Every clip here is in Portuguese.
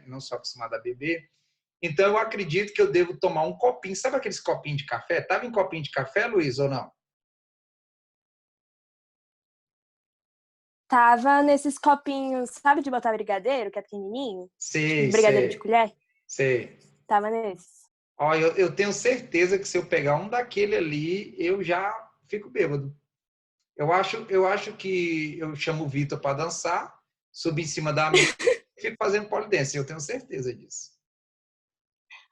não sou acostumado a beber. Então, eu acredito que eu devo tomar um copinho. Sabe aqueles copinhos de café? Estava em copinho de café, Luiz, ou não? Tava nesses copinhos, sabe de botar brigadeiro, que é pequenininho? Tipo, Sei, brigadeiro de sei, colher? sei. Tava nesse. Ó, eu tenho certeza que se eu pegar um daquele ali, eu já fico bêbado. Eu acho que eu chamo o Vitor para dançar, subo em cima da mesa e fico fazendo pole dance. Eu tenho certeza disso.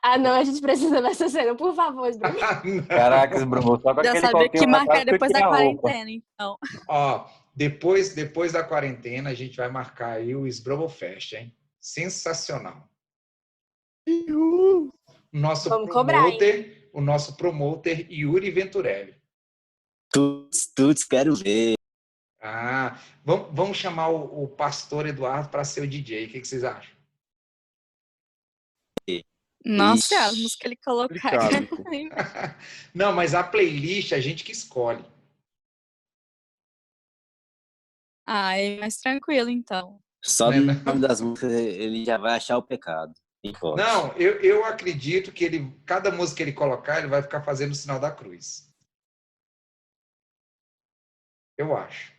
Ah, não, a gente precisa dessa cena, por favor, Bruno. Caraca, Bruno, só com Já aquele sabia que copinho lá marcar quase que eu depois da tirei a roupa. quarentena, então. Ó, depois da quarentena, a gente vai marcar aí o Sbrobofest, hein? Sensacional. Nosso Vamos cobrar, hein? promoter Yuri Venturelli. Tudo quero ver. Ah, vamos chamar o pastor Eduardo para ser o DJ. O que vocês acham? Nossa, as músicas que ele colocar. Não, mas a playlist a gente que escolhe. Ah, é mais tranquilo, então. Só Né, no não? nome das músicas ele já vai achar o pecado. Não, eu acredito que cada música que ele colocar, ele vai ficar fazendo o sinal da cruz. Eu acho.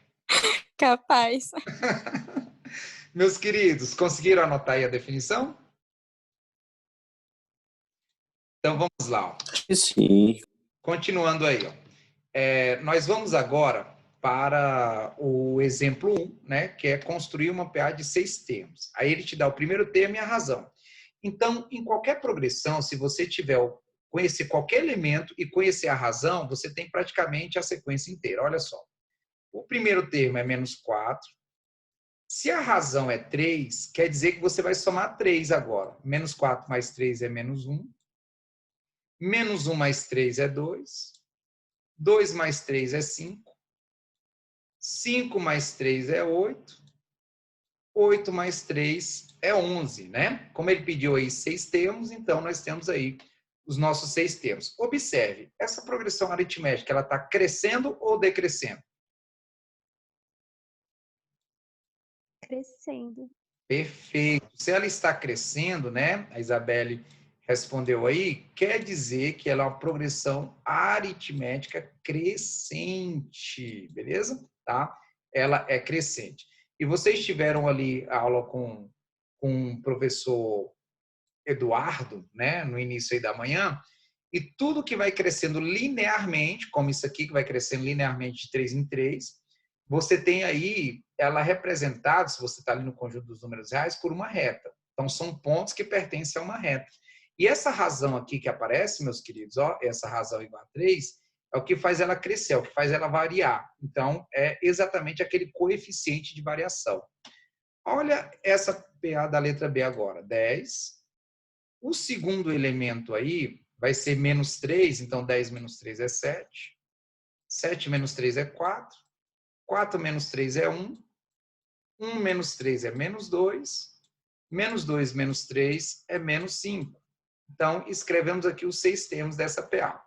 Capaz. Meus queridos, conseguiram anotar aí a definição? Então vamos lá. Acho que sim. Continuando aí. Nós vamos agora para o exemplo 1, né, que é construir uma PA de 6 termos. Aí ele te dá o primeiro termo e a razão. Então, em qualquer progressão, se você conhecer qualquer elemento e conhecer a razão, você tem praticamente a sequência inteira. Olha só. O primeiro termo é -4. Se a razão é 3, quer dizer que você vai somar 3 agora. -4 mais 3 é -1. -1 mais 3 é 2. 2 mais 3 é 5. 5 mais 3 é 8. 8 mais 3 é 11, né? Como ele pediu aí 6 termos, então nós temos aí os nossos 6 termos. Observe, essa progressão aritmética, ela está crescendo ou decrescendo? Crescendo. Perfeito. Se ela está crescendo, né? A Isabelle respondeu aí, quer dizer que ela é uma progressão aritmética crescente, beleza? Tá? Ela é crescente. E vocês tiveram ali a aula com o professor Eduardo, né? No início aí da manhã, e tudo que vai crescendo linearmente, como isso aqui que vai crescendo linearmente de 3 em 3, você tem aí ela representada, se você está ali no conjunto dos números reais, por uma reta. Então, são pontos que pertencem a uma reta. E essa razão aqui que aparece, meus queridos, ó, essa razão igual a 3, é o que faz ela crescer, é o que faz ela variar. Então, é exatamente aquele coeficiente de variação. Olha essa PA da letra B agora, 10. O segundo elemento aí vai ser -3, então 10 menos 3 é 7. 7 menos 3 é 4. 4 menos 3 é 1. 1 menos 3 é -2. -2 menos 3 é -5. Então, escrevemos aqui os 6 termos dessa PA.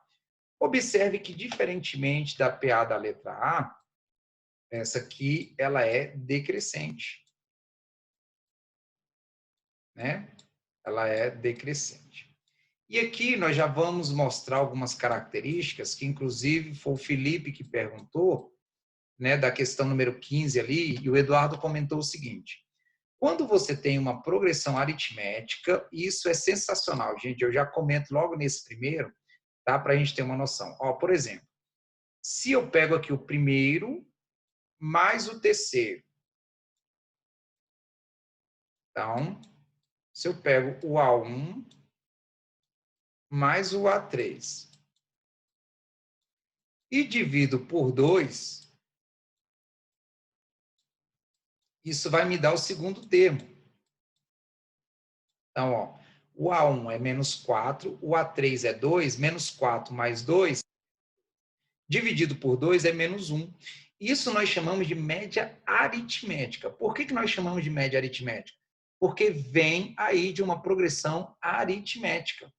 Observe que, diferentemente da PA da letra A, essa aqui ela é decrescente. Né? Ela é decrescente. E aqui nós já vamos mostrar algumas características, que inclusive foi o Felipe que perguntou, né, da questão número 15 ali, e o Eduardo comentou o seguinte: quando você tem uma progressão aritmética, isso é sensacional, gente, eu já comento logo nesse primeiro, tá, para a gente ter uma noção. Ó, por exemplo, se eu pego aqui o primeiro mais o terceiro, então, se eu pego o A1 mais o A3 e divido por 2, isso vai me dar o segundo termo. Então, ó, o A1 é -4, o A3 é 2, -4 mais 2, dividido por 2 é -1. Isso nós chamamos de média aritmética. Por que nós chamamos de média aritmética? Porque vem aí de uma progressão aritmética.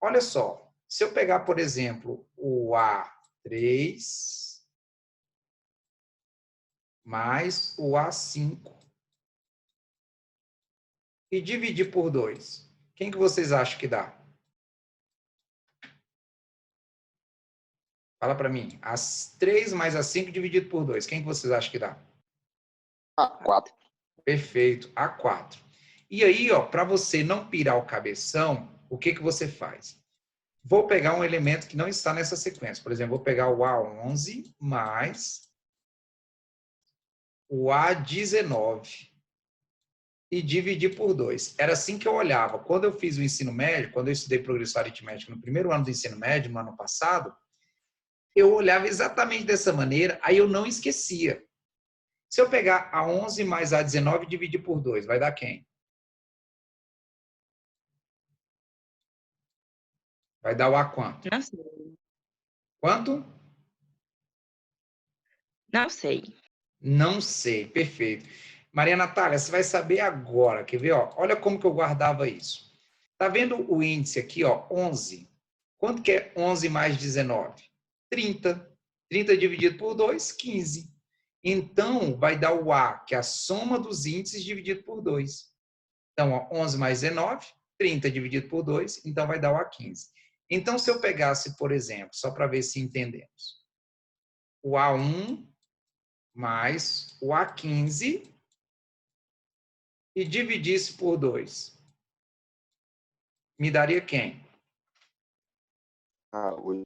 Olha só, se eu pegar, por exemplo, o A3 mais o A5, e dividir por 2. Quem que vocês acham que dá? Fala para mim. As 3 mais as 5 dividido por 2. Quem que vocês acham que dá? A4. Perfeito, A4. E aí, ó, para você não pirar o cabeção, o que que você faz? Vou pegar um elemento que não está nessa sequência. Por exemplo, vou pegar o A11 mais o A19 e dividir por 2. Era assim que eu olhava. Quando eu fiz o ensino médio, quando eu estudei progressão aritmética no primeiro ano do ensino médio, no ano passado, eu olhava exatamente dessa maneira, aí eu não esquecia. Se eu pegar A11 mais A19 e dividir por 2, vai dar quem? Vai dar o A quanto? Não sei. Quanto? Não sei. Não sei, perfeito. Maria Natália, você vai saber agora, quer ver? Ó? Olha como que eu guardava isso. Tá vendo o índice aqui, ó, 11? Quanto que é 11 mais 19? 30. 30 dividido por 2, 15. Então, vai dar o A, que é a soma dos índices dividido por 2. Então, ó, 11 mais 19, 30 dividido por 2, então vai dar o A15. Então, se eu pegasse, por exemplo, só para ver se entendemos, o A1 mais o A15 e dividisse por 2, me daria quem? A8.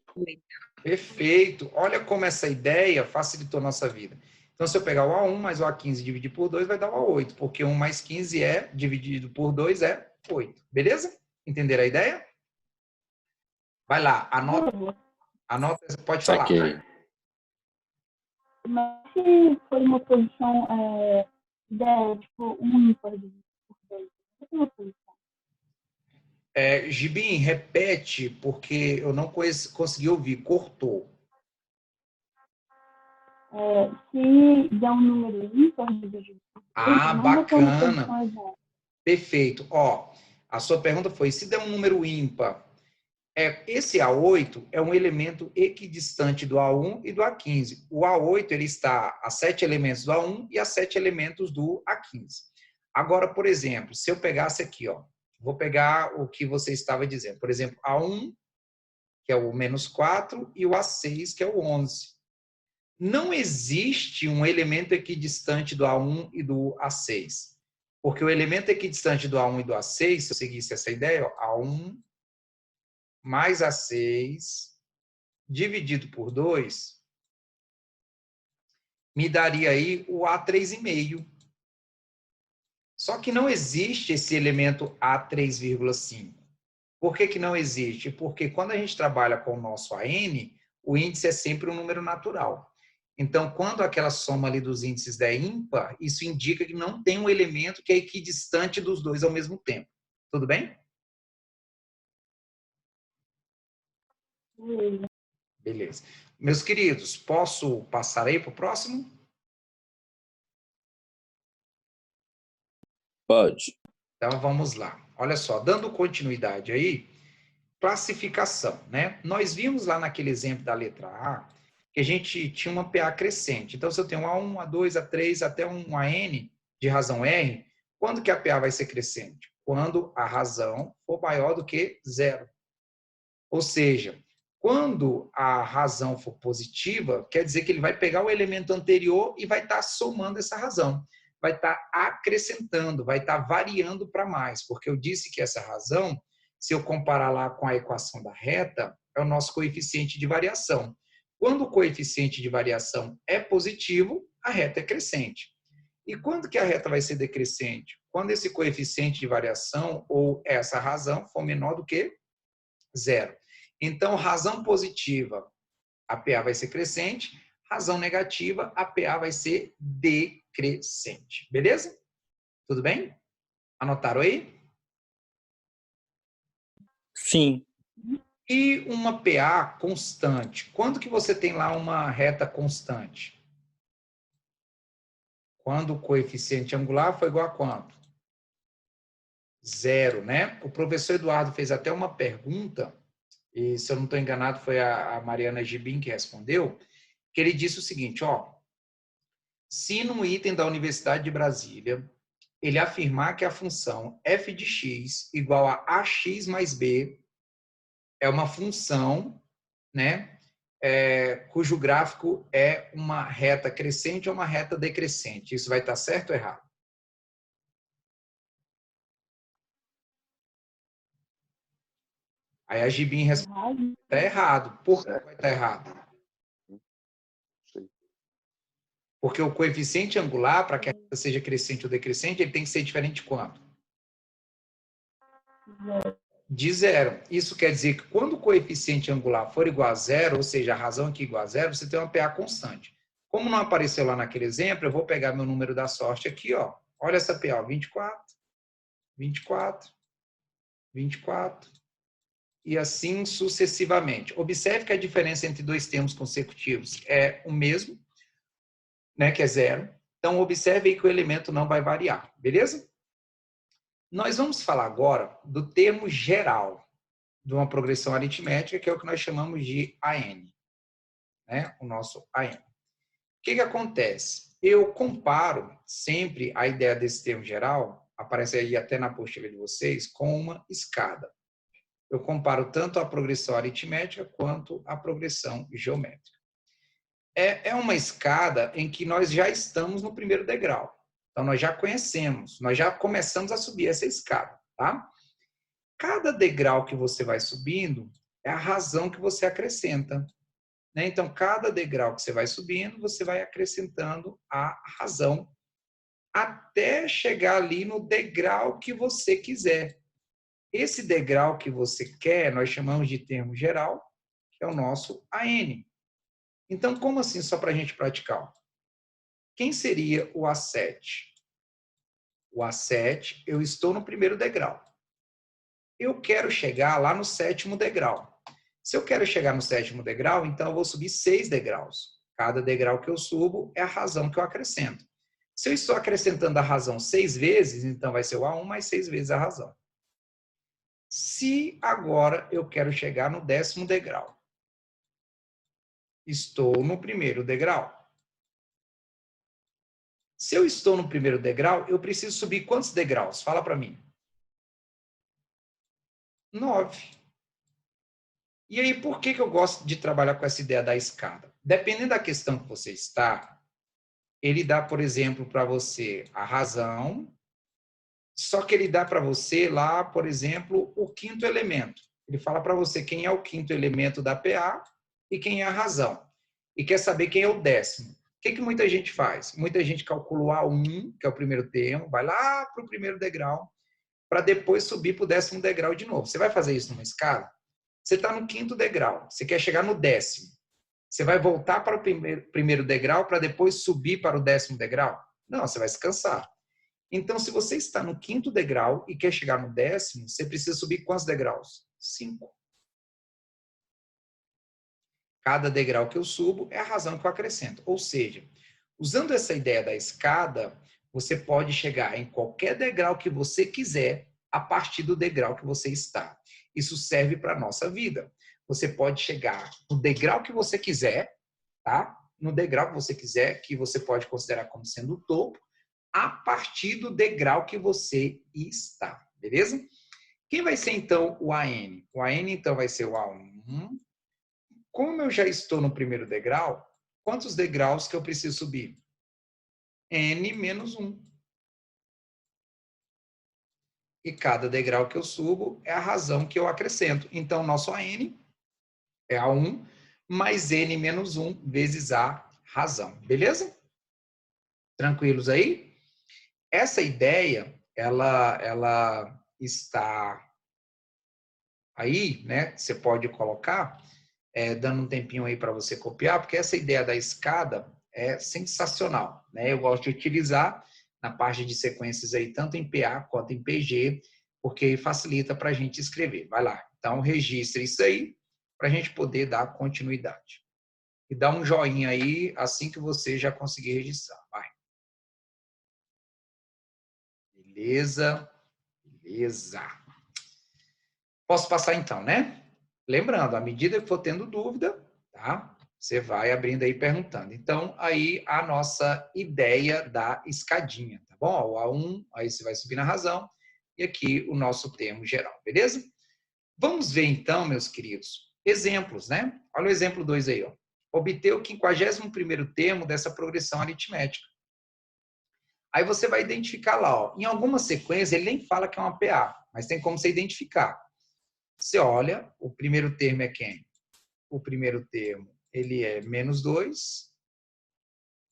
Perfeito. Olha como essa ideia facilitou nossa vida. Então, se eu pegar o A1 mais o A15 e dividir por 2, vai dar o A8, porque 1 mais 15 dividido por 2 é 8. Beleza? Entenderam a ideia? Vai lá, anota, pode falar. Saquei. Mas se for uma posição tipo, um ímpar dividido por 2, é uma posição. Gibim, repete, porque eu não consegui ouvir, cortou. Se der um número ímpar dividido por 2, Bacana. Perfeito. Ó, a sua pergunta foi, se der um número ímpar, esse A8 é um elemento equidistante do A1 e do A15. O A8 ele está a 7 elementos do A1 e a 7 elementos do A15. Agora, por exemplo, se eu pegasse aqui, ó, vou pegar o que você estava dizendo. Por exemplo, A1, que é o menos 4, e o A6, que é o 11. Não existe um elemento equidistante do A1 e do A6. Porque o elemento equidistante do A1 e do A6, se eu seguisse essa ideia, ó, A1 mais A6 dividido por 2, me daria aí o A3,5. Só que não existe esse elemento A3,5. Por que que não existe? Porque quando a gente trabalha com o nosso AN, o índice é sempre um número natural. Então, quando aquela soma ali dos índices der ímpar, isso indica que não tem um elemento que é equidistante dos dois ao mesmo tempo. Tudo bem? Beleza. Meus queridos, posso passar aí para o próximo? Pode. Então, vamos lá. Olha só, dando continuidade aí, classificação, né? Nós vimos lá naquele exemplo da letra A, que a gente tinha uma PA crescente. Então, se eu tenho A1, A2, A3, até um AN de razão R, quando que a PA vai ser crescente? Quando a razão for maior do que 0. Ou seja, quando a razão for positiva, quer dizer que ele vai pegar o elemento anterior e vai estar somando essa razão. Vai estar acrescentando, vai estar variando para mais, porque eu disse que essa razão, se eu comparar lá com a equação da reta, é o nosso coeficiente de variação. Quando o coeficiente de variação é positivo, a reta é crescente. E quando que a reta vai ser decrescente? Quando esse coeficiente de variação ou essa razão for menor do que 0. Então, razão positiva, a PA vai ser crescente. Razão negativa, a PA vai ser decrescente. Beleza? Tudo bem? Anotaram aí? Sim. E uma PA constante. Quando que você tem lá uma reta constante? Quando o coeficiente angular foi igual a quanto? 0, né? O professor Eduardo fez até uma pergunta, e se eu não estou enganado foi a Mariana Gibim que respondeu, que ele disse o seguinte, ó, se num item da Universidade de Brasília ele afirmar que a função f de x igual a ax mais b é uma função, né, cujo gráfico é uma reta crescente ou uma reta decrescente. Isso vai estar certo ou errado? Aí a Gibin responde, está errado. Por que vai estar errado? Porque o coeficiente angular, para que a reta seja crescente ou decrescente, ele tem que ser diferente de quanto? De zero. Isso quer dizer que quando o coeficiente angular for igual a zero, ou seja, a razão aqui igual a zero, você tem uma PA constante. Como não apareceu lá naquele exemplo, eu vou pegar meu número da sorte aqui, ó. Olha essa PA, 24, 24, 24, e assim sucessivamente. Observe que a diferença entre dois termos consecutivos é o mesmo, né, que é zero. Então, observe aí que o elemento não vai variar, beleza? Nós vamos falar agora do termo geral de uma progressão aritmética, que é o que nós chamamos de AN, né? O nosso AN. O que acontece? Eu comparo sempre a ideia desse termo geral, aparece aí até na apostila de vocês, com uma escada. Eu comparo tanto a progressão aritmética quanto a progressão geométrica. É uma escada em que nós já estamos no primeiro degrau. Então, nós já conhecemos, nós já começamos a subir essa escada, tá? Cada degrau que você vai subindo é a razão que você acrescenta, né? Então, cada degrau que você vai subindo, você vai acrescentando a razão até chegar ali no degrau que você quiser. Esse degrau que você quer, nós chamamos de termo geral, que é o nosso AN. Então, como assim, só para a gente praticar? Quem seria o A7? O A7, eu estou no primeiro degrau. Eu quero chegar lá no sétimo degrau. Se eu quero chegar no sétimo degrau, então eu vou subir 6 degraus. Cada degrau que eu subo é a razão que eu acrescento. Se eu estou acrescentando a razão 6 vezes, então vai ser o A1 mais 6 vezes a razão. Se agora eu quero chegar no 10º degrau, estou no primeiro degrau. Se eu estou no primeiro degrau, eu preciso subir quantos degraus? Fala para mim. 9. E aí, por que eu gosto de trabalhar com essa ideia da escada? Dependendo da questão que você está, ele dá, por exemplo, para você a razão, só que ele dá para você lá, por exemplo, o 5º elemento. Ele fala para você quem é o 5º elemento da PA e quem é a razão. E quer saber quem é o 10º. O que muita gente faz? Muita gente calcula o A1, que é o primeiro termo, vai lá para o primeiro degrau, para depois subir para o 10º degrau de novo. Você vai fazer isso numa escala? Você está no 5º degrau, você quer chegar no 10º. Você vai voltar para o primeiro degrau para depois subir para o 10º degrau? Não, você vai se cansar. Então, se você está no 5º degrau e quer chegar no 10º, você precisa subir quantos degraus? 5. Cada degrau que eu subo é a razão que eu acrescento. Ou seja, usando essa ideia da escada, você pode chegar em qualquer degrau que você quiser a partir do degrau que você está. Isso serve para a nossa vida. Você pode chegar no degrau que você quiser, tá? No degrau que você quiser, que você pode considerar como sendo o topo, a partir do degrau que você está, beleza? Quem vai ser, então, o AN? O AN, então, vai ser o A1. Como eu já estou no primeiro degrau, quantos degraus que eu preciso subir? N menos 1. E cada degrau que eu subo é a razão que eu acrescento. Então, nosso AN é A1 mais N menos 1 vezes a razão. Beleza? Tranquilos aí? Essa ideia, ela está aí, né? Você pode colocar, dando um tempinho aí para você copiar, porque essa ideia da escada é sensacional, né? Eu gosto de utilizar na parte de sequências aí, tanto em PA quanto em PG, porque facilita para a gente escrever. Vai lá. Então, registre isso aí para a gente poder dar continuidade. E dá um joinha aí assim que você já conseguir registrar. Vai. Beleza. Beleza. Posso passar então, né? Lembrando, à medida que for tendo dúvida, tá? Você vai abrindo aí perguntando. Então, aí a nossa ideia da escadinha, tá bom? O A1, aí você vai subir na razão, e aqui o nosso termo geral, beleza? Vamos ver então, meus queridos, exemplos, né? Olha o exemplo 2 aí, ó. Obter o 51º termo dessa progressão aritmética. Aí você vai identificar lá, ó. Em alguma sequência, ele nem fala que é uma PA, mas tem como você identificar. Você olha, o primeiro termo é quem? O primeiro termo, ele é -2,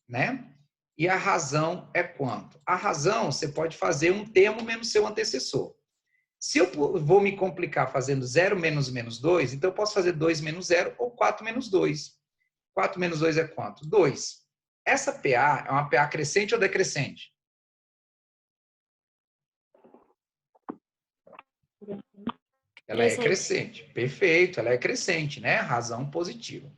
né? E a razão é quanto? A razão, você pode fazer um termo menos seu antecessor. Se eu vou me complicar fazendo 0 menos -2, então eu posso fazer 2 menos 0 ou 4 menos 2. 4 menos 2 é quanto? 2. Essa PA é uma PA crescente ou decrescente? Ela é crescente. Perfeito, ela é crescente, né? Razão positiva.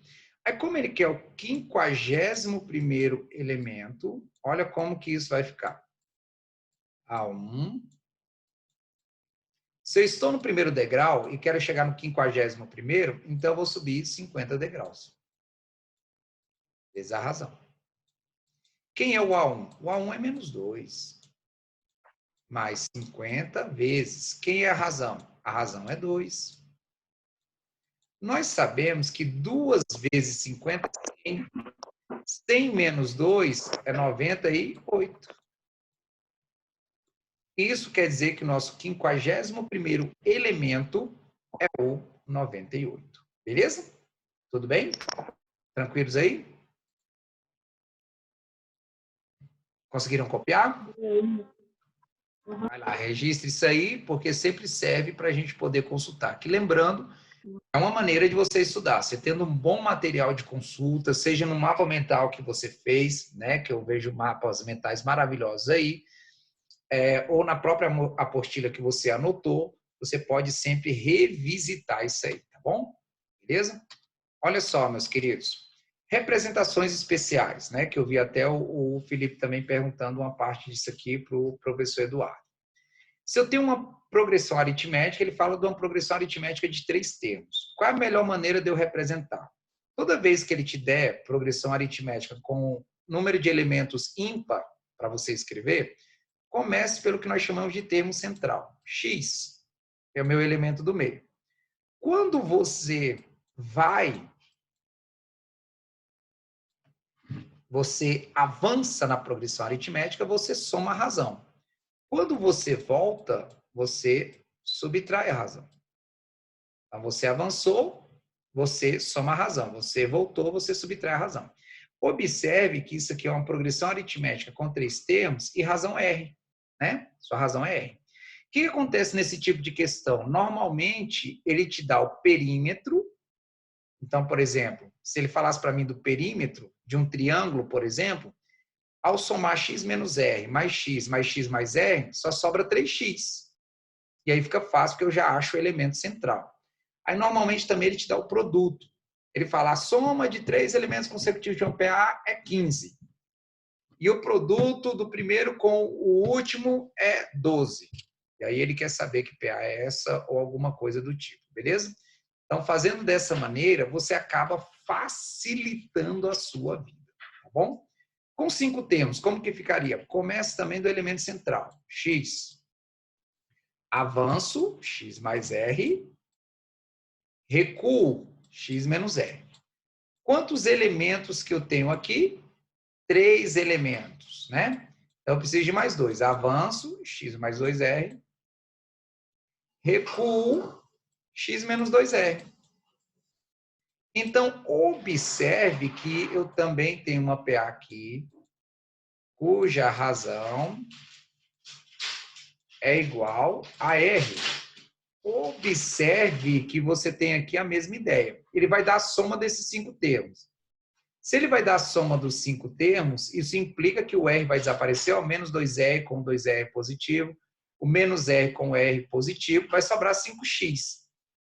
Aí, como ele quer o 51º elemento, olha como que isso vai ficar. A1. Se eu estou no primeiro degrau e quero chegar no 51º, então eu vou subir 50 degraus. Essa é a razão. Quem é o A1? O A1 é -2. Mais 50 vezes. Quem é a razão? A razão é 2. Nós sabemos que 2 vezes 50 é 100. 100 menos 2 é 98. Isso quer dizer que o nosso 51º elemento é o 98. Beleza? Tudo bem? Tranquilos aí? Conseguiram copiar? Vai lá, registre isso aí, porque sempre serve para a gente poder consultar. Aqui, lembrando, é uma maneira de você estudar. Você tendo um bom material de consulta, seja no mapa mental que você fez, né, que eu vejo mapas mentais maravilhosos aí, ou na própria apostila que você anotou, você pode sempre revisitar isso aí, tá bom? Beleza? Olha só, meus queridos. Representações especiais, né? Que eu vi até o Felipe também perguntando uma parte disso aqui para o professor Eduardo. Se eu tenho uma progressão aritmética, ele fala de uma progressão aritmética de 3 termos. Qual é a melhor maneira de eu representar? Toda vez que ele te der progressão aritmética com número de elementos ímpar para você escrever, comece pelo que nós chamamos de termo central. X é o meu elemento do meio. Quando você avança na progressão aritmética, você soma a razão. Quando você volta, você subtrai a razão. Então, você avançou, você soma a razão. Você voltou, você subtrai a razão. Observe que isso aqui é uma progressão aritmética com 3 termos e razão R, né? Sua razão é R. O que acontece nesse tipo de questão? Normalmente, ele te dá o perímetro. Então, por exemplo, se ele falasse para mim do perímetro de um triângulo, por exemplo, ao somar x menos r mais x mais r, só sobra 3x. E aí fica fácil, porque eu já acho o elemento central. Aí, normalmente, também ele te dá o produto. Ele fala, a soma de 3 elementos consecutivos de uma PA é 15. E o produto do primeiro com o último é 12. E aí ele quer saber que PA é essa ou alguma coisa do tipo, beleza? Então, fazendo dessa maneira, você acaba facilitando a sua vida, tá bom? Com 5 termos, como que ficaria? Começa também do elemento central, x. Avanço, x mais r. Recuo, x menos r. Quantos elementos que eu tenho aqui? 3 elementos, né? Então, eu preciso de mais 2. Avanço, x mais 2r. Recuo, x menos 2r. Então, observe que eu também tenho uma PA aqui, cuja razão é igual a R. Observe que você tem aqui a mesma ideia. Ele vai dar a soma desses 5 termos. Se ele vai dar a soma dos 5 termos, isso implica que o R vai desaparecer, o menos 2R com 2R positivo, o menos R com R positivo, vai sobrar 5x.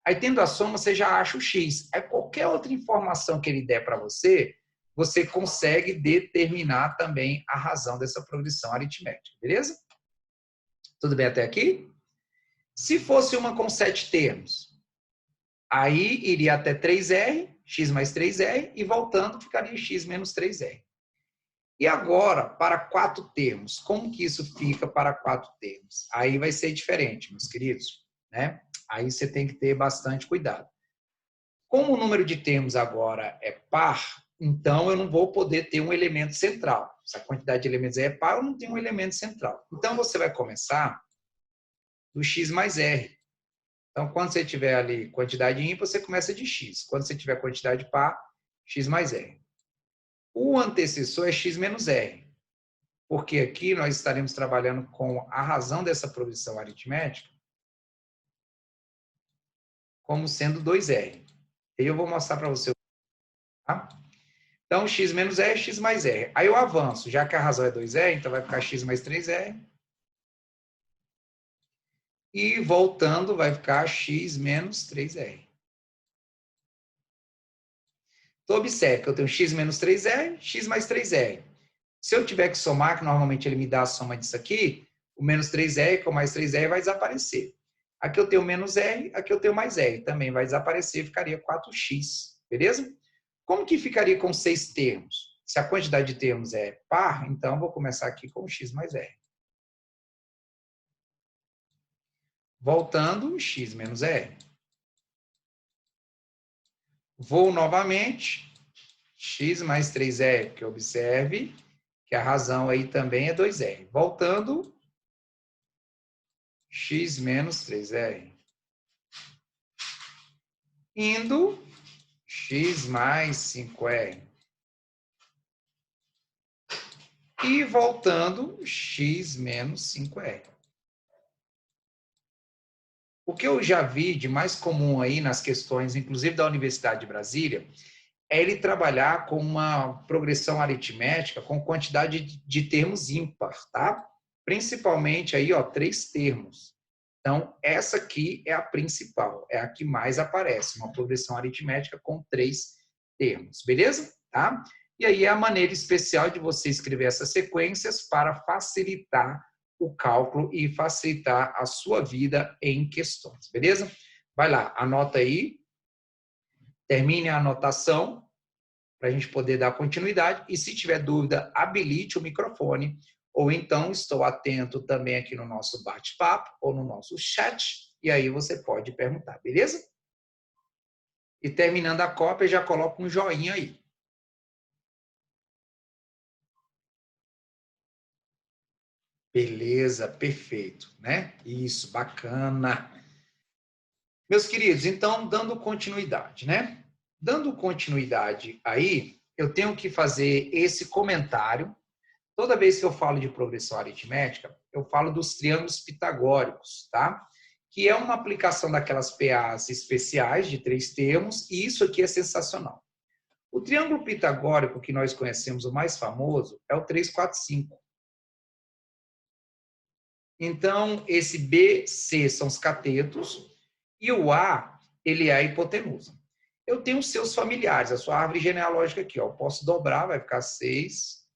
Aí, tendo a soma, você já acha o x. Aí, qualquer outra informação que ele der para você, você consegue determinar também a razão dessa progressão aritmética, beleza? Tudo bem até aqui? Se fosse uma com 7 termos, aí iria até 3R, x mais 3R, e voltando ficaria x menos 3R. E agora, para 4 termos, como que isso fica para 4 termos? Aí vai ser diferente, meus queridos, né? Aí você tem que ter bastante cuidado. Como o número de termos agora é par, então eu não vou poder ter um elemento central. Se a quantidade de elementos é par, eu não tenho um elemento central. Então você vai começar do x mais r. Então, quando você tiver ali quantidade ímpar, você começa de x. Quando você tiver quantidade par, x mais r. O antecessor é x menos r, porque aqui nós estaremos trabalhando com a razão dessa progressão aritmética como sendo 2r. E eu vou mostrar para você. Tá? Então, x menos r é x mais r. Aí eu avanço, já que a razão é 2r, então vai ficar x mais 3r. E voltando, vai ficar x menos 3r. Então, observe que eu tenho x menos 3r, x mais 3r. Se eu tiver que somar, que normalmente ele me dá a soma disso aqui, o menos 3r com mais 3r vai desaparecer. Aqui eu tenho menos r, aqui eu tenho mais r. Também vai desaparecer, ficaria 4x. Beleza? Como que ficaria com 6 termos? Se a quantidade de termos é par, então eu vou começar aqui com x mais r. Voltando, x menos r. Vou novamente, x mais 3r, porque observe que a razão aí também é 2r. Voltando, x menos 3r. Indo, x mais 5r. E voltando, x menos 5r. O que eu já vi de mais comum aí nas questões, inclusive da Universidade de Brasília, é ele trabalhar com uma progressão aritmética com quantidade de termos ímpar, tá? Principalmente aí, ó, 3 termos. Então, essa aqui é a principal, é a que mais aparece, uma progressão aritmética com 3 termos, beleza? Tá? E aí é a maneira especial de você escrever essas sequências para facilitar o cálculo e facilitar a sua vida em questões, beleza? Vai lá, anota aí, termine a anotação para a gente poder dar continuidade e se tiver dúvida, habilite o microfone ou então estou atento também aqui no nosso bate-papo ou no nosso chat e aí você pode perguntar, beleza? E terminando a cópia, já coloca um joinha aí. Beleza, perfeito, né? Isso, bacana. Meus queridos, então, dando continuidade, né? Dando continuidade aí, eu tenho que fazer esse comentário. Toda vez que eu falo de progressão aritmética, eu falo dos triângulos pitagóricos, tá? Que é uma aplicação daquelas PAs especiais de 3 termos, e isso aqui é sensacional. O triângulo pitagórico que nós conhecemos, o mais famoso, é o 3, 4, 5. Então, esse B, C são os catetos, e o A, ele é a hipotenusa. Eu tenho os seus familiares, a sua árvore genealógica aqui, ó. Eu posso dobrar, vai ficar 6,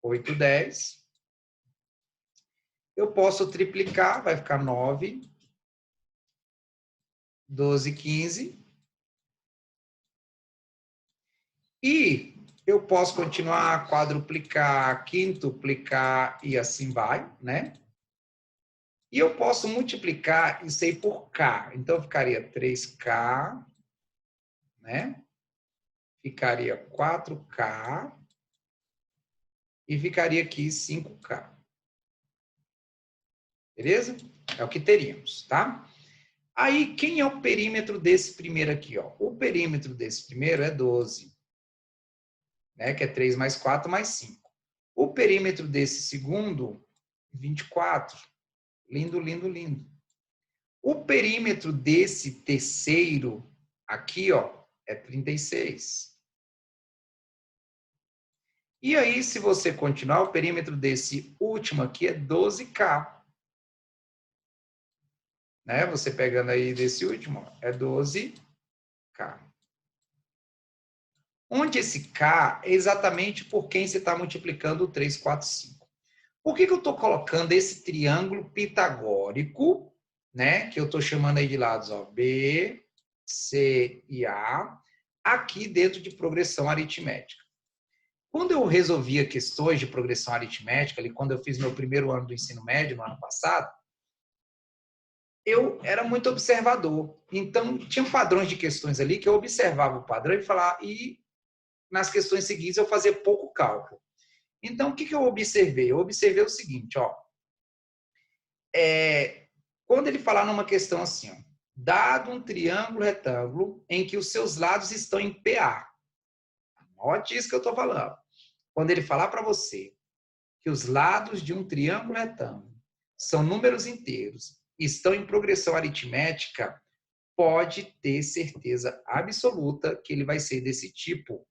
8, 10. Eu posso triplicar, vai ficar 9, 12, 15. E eu posso continuar a quadruplicar, quintuplicar e assim vai, né? E eu posso multiplicar isso aí por K. Então, ficaria 3K, né? Ficaria 4K e ficaria aqui 5K. Beleza? É o que teríamos, tá? Aí, quem é o perímetro desse primeiro aqui, ó? O perímetro desse primeiro é 12, né? Que é 3 mais 4 mais 5. O perímetro desse segundo, 24. Lindo, lindo, lindo. O perímetro desse terceiro aqui, ó, é 36. E aí, se você continuar, o perímetro desse último aqui é 12K. Né? Você pegando aí desse último, é 12K. Onde esse K é exatamente por quem você está multiplicando o 3, 4, 5. Por que eu estou colocando esse triângulo pitagórico, né? Que eu estou chamando aí de lados, ó, B, C e A, aqui dentro de progressão aritmética? Quando eu resolvia questões de progressão aritmética, ali, quando eu fiz meu primeiro ano do ensino médio, no ano passado, eu era muito observador. Então, tinha padrões de questões ali que eu observava o padrão e nas questões seguintes eu fazia pouco cálculo. Então, o que eu observei? Eu observei o seguinte, ó. Quando ele falar numa questão assim, ó, dado um triângulo retângulo em que os seus lados estão em PA. Note isso que eu estou falando. Quando ele falar para você que os lados de um triângulo retângulo são números inteiros, estão em progressão aritmética, pode ter certeza absoluta que ele vai ser desse tipo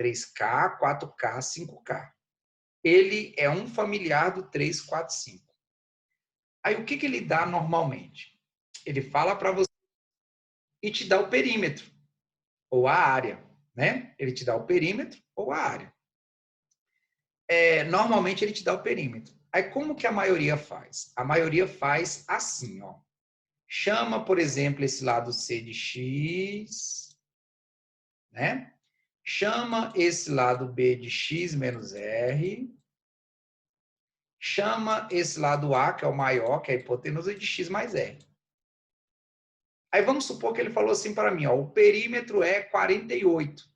3K, 4K, 5K. Ele é um familiar do 3, 4, 5. Aí o que ele dá normalmente? Ele fala para você e te dá o perímetro ou a área, né? Ele te dá o perímetro ou a área. Normalmente ele te dá o perímetro. Aí como que a maioria faz? A maioria faz assim, ó. Chama, por exemplo, esse lado C de X, né? Chama esse lado B de X menos R. Chama esse lado A, que é o maior, que é a hipotenusa, de X mais R. Aí vamos supor que ele falou assim para mim, ó, o perímetro é 48.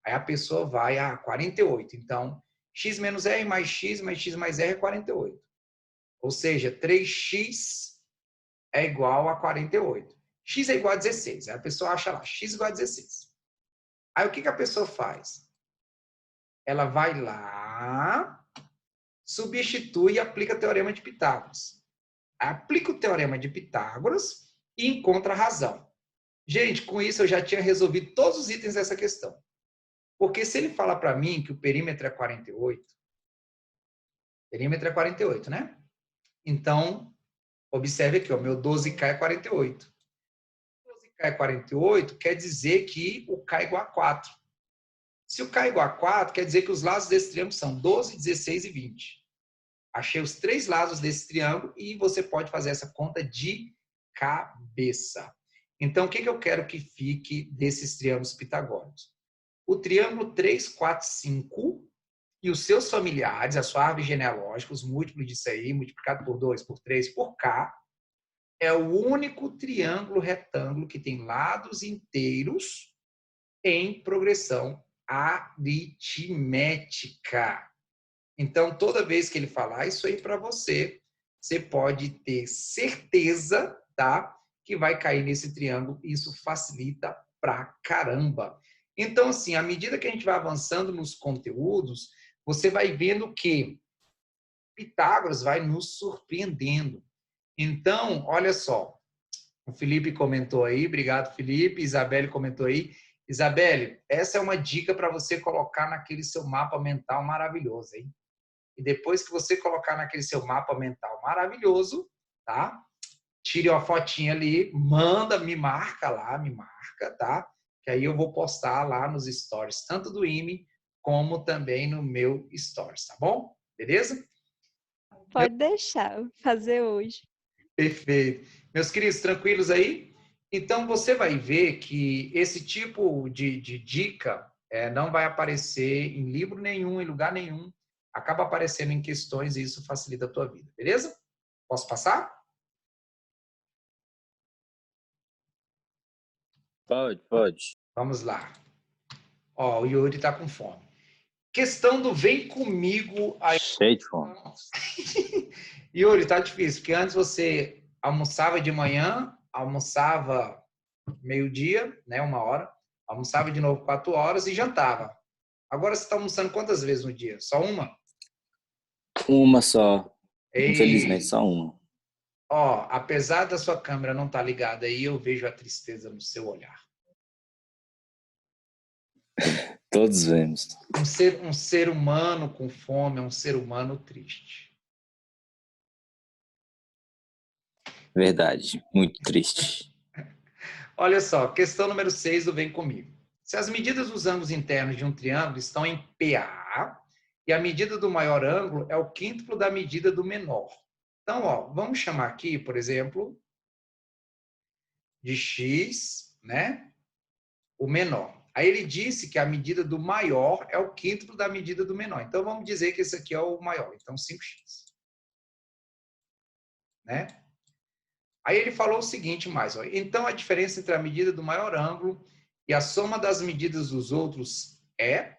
Aí a pessoa vai, 48. Então, X menos R mais X mais R é 48. Ou seja, 3X é igual a 48. X é igual a 16. Aí a pessoa acha lá, X igual a 16. Aí o que a pessoa faz? Ela vai lá, substitui e aplica o teorema de Pitágoras. Aplica o teorema de Pitágoras e encontra a razão. Gente, com isso eu já tinha resolvido todos os itens dessa questão. Porque se ele falar para mim que o perímetro é 48, perímetro é 48, né? Então, observe aqui, ó, meu 12K é 48. 12K é 48, quer dizer que o K é igual a 4. Se o K é igual a 4, quer dizer que os lados desse triângulo são 12, 16 e 20. Achei os 3 lados desse triângulo e você pode fazer essa conta de cabeça. Então, o que eu quero que fique desses triângulos pitagóricos? O triângulo 3, 4, 5 e os seus familiares, a sua árvore genealógica, os múltiplos disso aí, multiplicado por 2, por 3, por K, é o único triângulo retângulo que tem lados inteiros em progressão aritmética. Então, toda vez que ele falar isso aí para você, você pode ter certeza, tá, que vai cair nesse triângulo. Isso facilita pra caramba. Então, assim, à medida que a gente vai avançando nos conteúdos, você vai vendo que Pitágoras vai nos surpreendendo. Então, olha só, o Felipe comentou aí, obrigado, Felipe. Isabelle comentou aí. Isabelle, essa é uma dica para você colocar naquele seu mapa mental maravilhoso, hein? E depois que você colocar naquele seu mapa mental maravilhoso, tá? Tire uma fotinha ali, manda, me marca lá, me marca, tá? Que aí eu vou postar lá nos stories, tanto do IME como também no meu stories, tá bom? Beleza? Pode deixar, fazer hoje. Perfeito. Meus queridos, tranquilos aí? Então, você vai ver que esse tipo de dica não vai aparecer em livro nenhum, em lugar nenhum. Acaba aparecendo em questões e isso facilita a tua vida, beleza? Posso passar? Pode. Vamos lá. Ó, o Yuri tá com fome. Questão do vem comigo aí. Cheio de fome. Yuri, tá difícil, porque antes você almoçava de manhã, almoçava meio-dia, né, 1 hora, almoçava de novo 4 horas e jantava. Agora você está almoçando quantas vezes no dia? Só uma? Uma só. Ei. Infelizmente, só uma. Ó, apesar da sua câmera não estar ligada aí, eu vejo a tristeza no seu olhar. Todos vemos. Um ser humano com fome é um ser humano triste. Verdade. Muito triste. Olha só, questão número 6 do Vem Comigo. Se as medidas dos ângulos internos de um triângulo estão em PA e a medida do maior ângulo é o quíntuplo da medida do menor. Então, ó, vamos chamar aqui, por exemplo, de X, né? O menor. aí ele disse que a medida do maior é o quíntuplo da medida do menor. Então, vamos dizer que esse aqui é o maior. Então, 5x. Né? Aí ele falou o seguinte mais, ó. Então, a diferença entre a medida do maior ângulo e a soma das medidas dos outros é...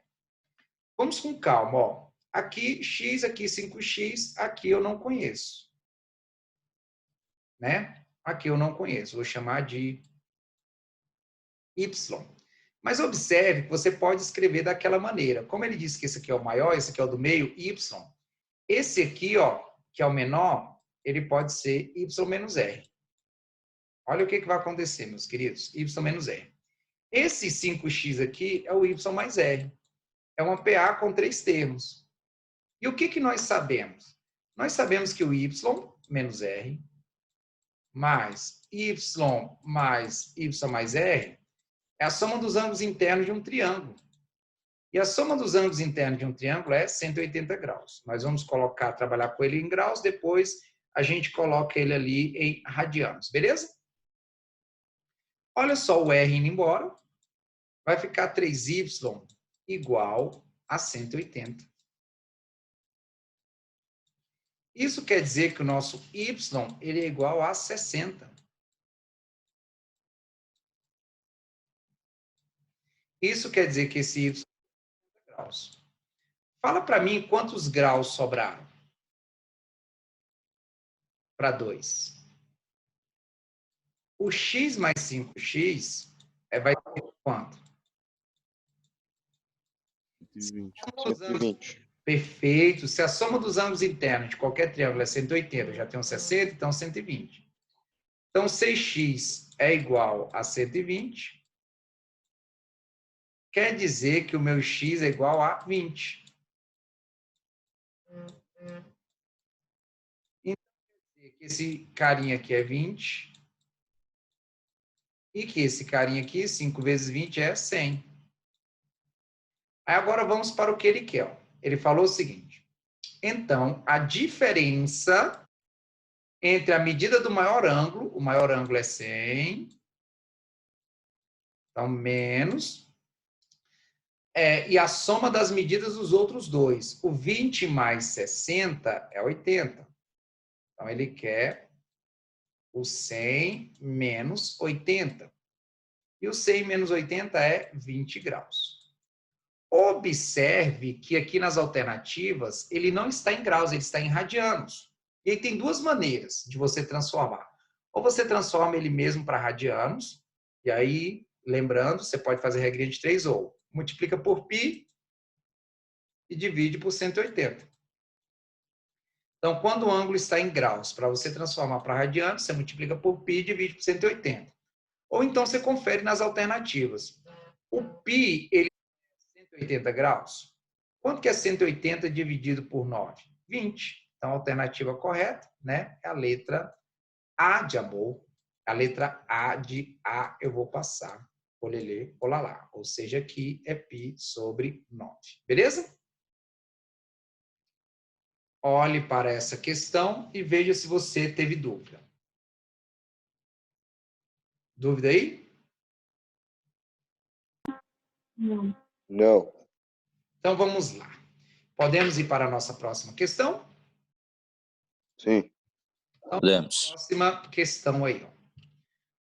Vamos com calma, ó. Aqui, x, aqui 5x, aqui eu não conheço. Né? Aqui eu não conheço. Vou chamar de y. Mas observe que você pode escrever daquela maneira. Como ele disse que esse aqui é o maior, esse aqui é o do meio, y. Esse aqui, ó, que é o menor, ele pode ser y menos r. Olha o que vai acontecer, meus queridos. Y menos r. Esse 5x aqui é o y mais r. É uma PA com 3 termos. E o que nós sabemos? Nós sabemos que o y menos r mais y mais r é a soma dos ângulos internos de um triângulo. E a soma dos ângulos internos de um triângulo é 180 graus. Nós vamos trabalhar com ele em graus, depois a gente coloca ele ali em radianos, beleza? Olha só o R indo embora. Vai ficar 3y igual a 180. Isso quer dizer que o nosso y ele é igual a 60. Isso quer dizer que esse y é 60 graus. Fala para mim quantos graus sobraram. Para 2. O x mais 5x vai ser quanto? 120. Perfeito. Se a soma dos ângulos internos de qualquer triângulo é 180, já tem um 60, então 120. Então, 6x é igual a 120. Quer dizer que o meu x é igual a 20. Então, quer dizer que esse carinha aqui é 20. E que esse carinha aqui, 5 vezes 20 é 100. Aí agora vamos para o que ele quer. Ó. Ele falou o seguinte. Então, a diferença entre a medida do maior ângulo, o maior ângulo é 100, então menos, e a soma das medidas dos outros dois. O 20 mais 60 é 80. Então, ele quer o 100 menos 80. E o 100 menos 80 é 20 graus. Observe que aqui nas alternativas, ele não está em graus, ele está em radianos. E aí tem duas maneiras de você transformar. Ou você transforma ele mesmo para radianos, e aí, lembrando, você pode fazer regrinha de 3 ou multiplica por π e divide por 180. Então, quando o ângulo está em graus, para você transformar para radianos, você multiplica por π e divide por 180. Ou então você confere nas alternativas. O π, ele é 180 graus. Quanto que é 180 dividido por 9? 20. Então, a alternativa correta, né, é a letra A de amor. A letra A de A eu vou passar. Olelê, olalá. Ou seja, aqui é π sobre 9. Beleza? Olhe para essa questão e veja se você teve dúvida. Dúvida aí? Não. Não. Então, vamos lá. Podemos ir para a nossa próxima questão? Sim. Então, Podemos. próxima questão aí. Ó.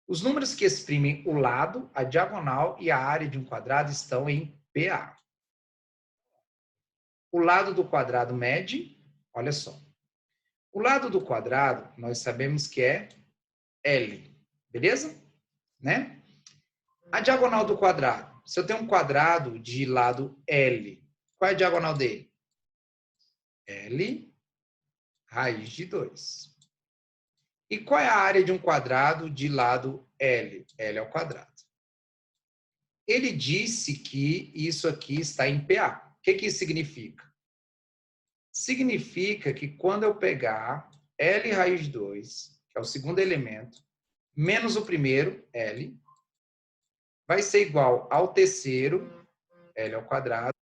Os números que exprimem o lado, a diagonal e a área de um quadrado estão em PA. O lado do quadrado mede, olha só. O lado do quadrado, nós sabemos que é L, beleza? Né? A diagonal do quadrado. Se eu tenho um quadrado de lado L, qual é a diagonal dele? L raiz de 2. E qual é a área de um quadrado de lado L? L ao quadrado. Ele disse que isso aqui está em PA. O que isso significa? Significa que quando eu pegar L raiz de 2, que é o segundo elemento, menos o primeiro, L, vai ser igual ao terceiro, L ao quadrado,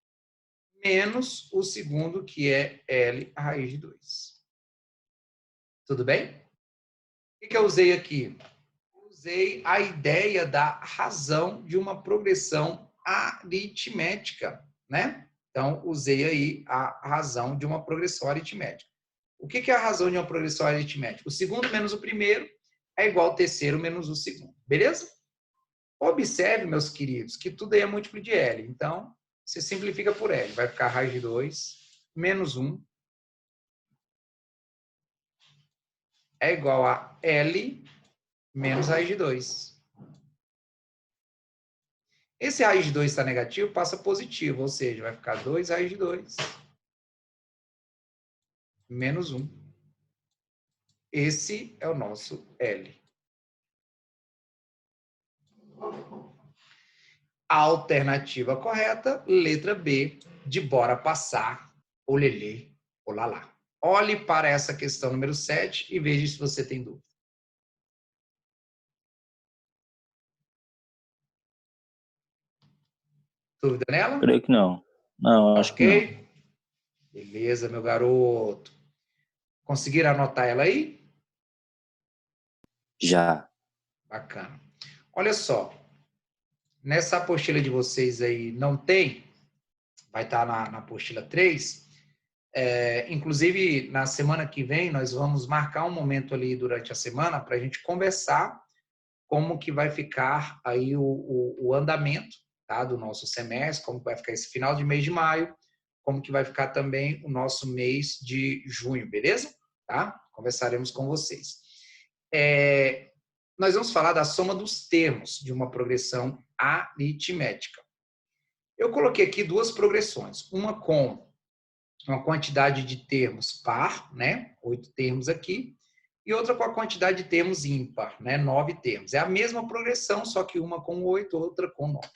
menos o segundo, que é L raiz de 2. Tudo bem? O que eu usei aqui? Eu usei a ideia da razão de uma progressão aritmética, né? Então, usei aí a razão de uma progressão aritmética. O que é a razão de uma progressão aritmética? O segundo menos o primeiro é igual ao terceiro menos o segundo. Beleza? Observe, meus queridos, que tudo aí é múltiplo de L. Então, você simplifica por L. Vai ficar raiz de 2 menos 1 é igual a L menos raiz de 2. Esse raiz de 2 está negativo, passa positivo, ou seja, vai ficar 2 raiz de 2 menos 1. Esse é o nosso L. A alternativa correta, letra B, de bora passar, olelê, olalá. Olhe para essa questão número 7 e veja se você tem dúvida. Dúvida nela? Creio que não. Não, acho que não. Beleza, meu garoto. Conseguiram anotar ela aí? Já. Bacana. Olha só. Nessa apostila de vocês aí não tem, vai estar na apostila 3. Inclusive, na semana que vem, nós vamos marcar um momento ali durante a semana para a gente conversar como que vai ficar aí o andamento, tá, do nosso semestre, como vai ficar esse final de mês de maio, como que vai ficar também o nosso mês de junho, beleza? Tá? Conversaremos com vocês. Nós vamos falar da soma dos termos de uma progressão aritmética. Eu coloquei aqui duas progressões, uma com uma quantidade de termos par, né, 8 termos aqui, e outra com a quantidade de termos ímpar, né, 9 termos. É a mesma progressão, só que uma com 8, outra com 9.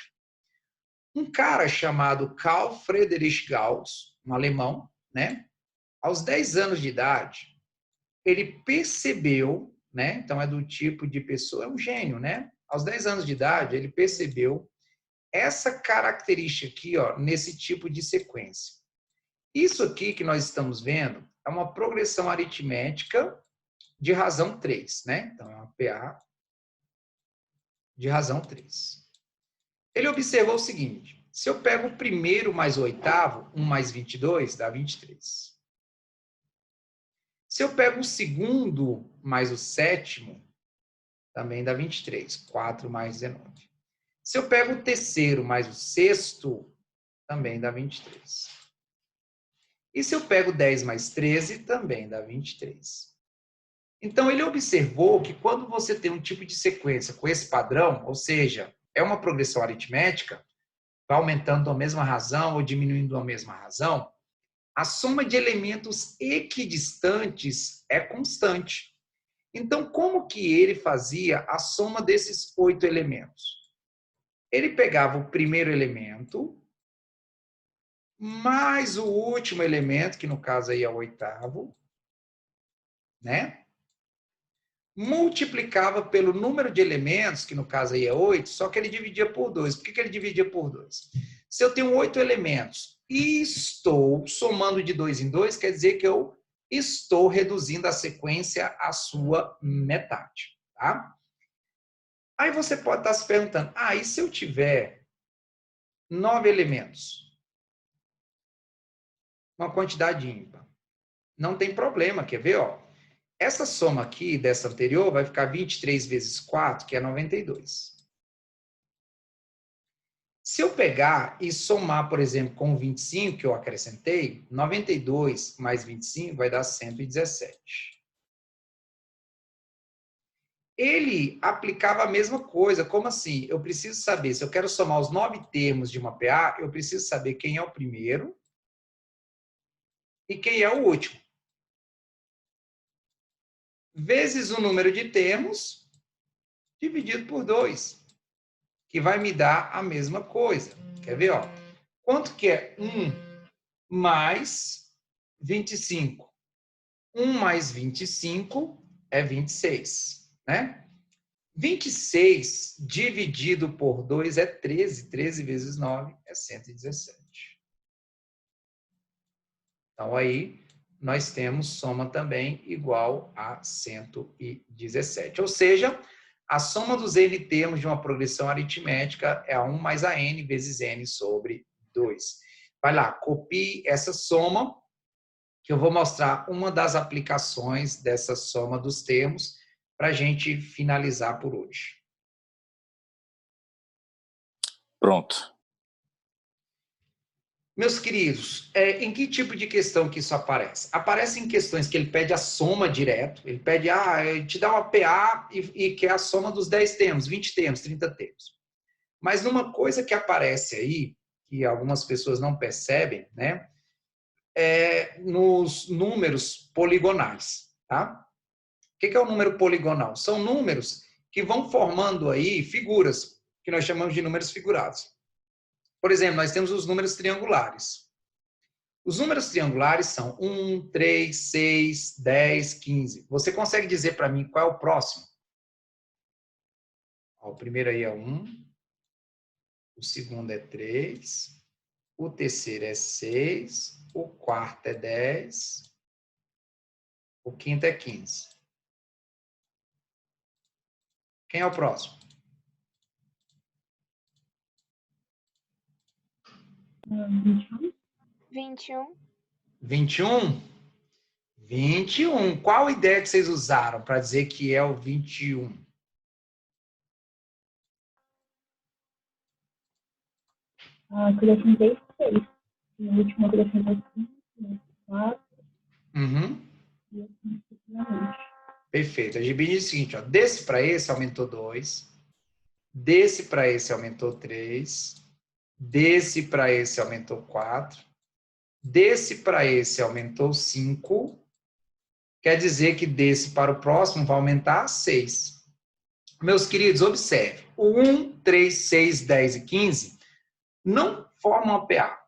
Um cara chamado Carl Friedrich Gauss, um alemão, né, aos 10 anos de idade, ele percebeu, né, então é do tipo de pessoa, é um gênio, né? Aos 10 anos de idade, ele percebeu essa característica aqui, ó, nesse tipo de sequência. Isso aqui que nós estamos vendo é uma progressão aritmética de razão 3, né? Então, é uma PA de razão 3. Ele observou o seguinte, se eu pego o primeiro mais o oitavo, 1 mais 22, dá 23. Se eu pego o segundo mais o sétimo, também dá 23. 4 mais 19. Se eu pego o terceiro mais o sexto, também dá 23. E se eu pego 10 mais 13, também dá 23. Então, ele observou que quando você tem um tipo de sequência com esse padrão, ou seja, é uma progressão aritmética, vai aumentando a mesma razão ou diminuindo a mesma razão, a soma de elementos equidistantes é constante. Então, como que ele fazia a soma desses 8 elementos? Ele pegava o primeiro elemento, mais o último elemento, que no caso aí é o oitavo, né? Multiplicava pelo número de elementos, que no caso aí é 8, só que ele dividia por 2. Por que ele dividia por 2? Se eu tenho 8 elementos e estou somando de 2 em 2, quer dizer que eu estou reduzindo a sequência à sua metade, tá? Aí você pode estar se perguntando, e se eu tiver 9 elementos? Uma quantidade ímpar. Não tem problema, quer ver? Ó? Essa soma aqui, dessa anterior, vai ficar 23 vezes 4, que é 92. Se eu pegar e somar, por exemplo, com 25, que eu acrescentei, 92 mais 25 vai dar 117. Ele aplicava a mesma coisa. Como assim? Eu preciso saber, se eu quero somar os 9 termos de uma PA, eu preciso saber quem é o primeiro e quem é o último. Vezes o número de termos, dividido por 2, que vai me dar a mesma coisa. Quer ver? Ó? Quanto que é 1 mais 25? 1 mais 25 é 26, né? 26 dividido por 2 é 13. 13 vezes 9 é 117. Então, aí, nós temos soma também igual a 117. Ou seja, A soma dos n termos de uma progressão aritmética é a 1 mais a n vezes n sobre 2. Vai lá, copie essa soma, que eu vou mostrar uma das aplicações dessa soma dos termos para a gente finalizar por hoje. Pronto. Meus queridos, em que tipo de questão que isso aparece? Aparece em questões que ele pede a soma direto, ele pede, te dá uma PA e quer a soma dos 10 termos, 20 termos, 30 termos. Mas numa coisa que aparece aí, que algumas pessoas não percebem, né? Nos números poligonais, tá? O que é o número poligonal? São números que vão formando aí figuras, que nós chamamos de números figurados. Por exemplo, nós temos os números triangulares. Os números triangulares são 1, 3, 6, 10, 15. Você consegue dizer para mim qual é o próximo? O primeiro aí é 1, o segundo é 3, o terceiro é 6, o quarto é 10, o quinto é 15. Quem é o próximo? 21. 21? 21. Qual ideia que vocês usaram para dizer que é o 21? Acrescentei 6. No último acrescentei 5, 4. Uhum. E assim sucessivamente. Perfeito. A Gibi diz o seguinte, ó, desse para esse aumentou 2, desse para esse aumentou 3, desse para esse aumentou 4, desse para esse aumentou 5, quer dizer que desse para o próximo vai aumentar 6. Meus queridos, observe, o 1, 3, 6, 10 e 15 não formam uma PA.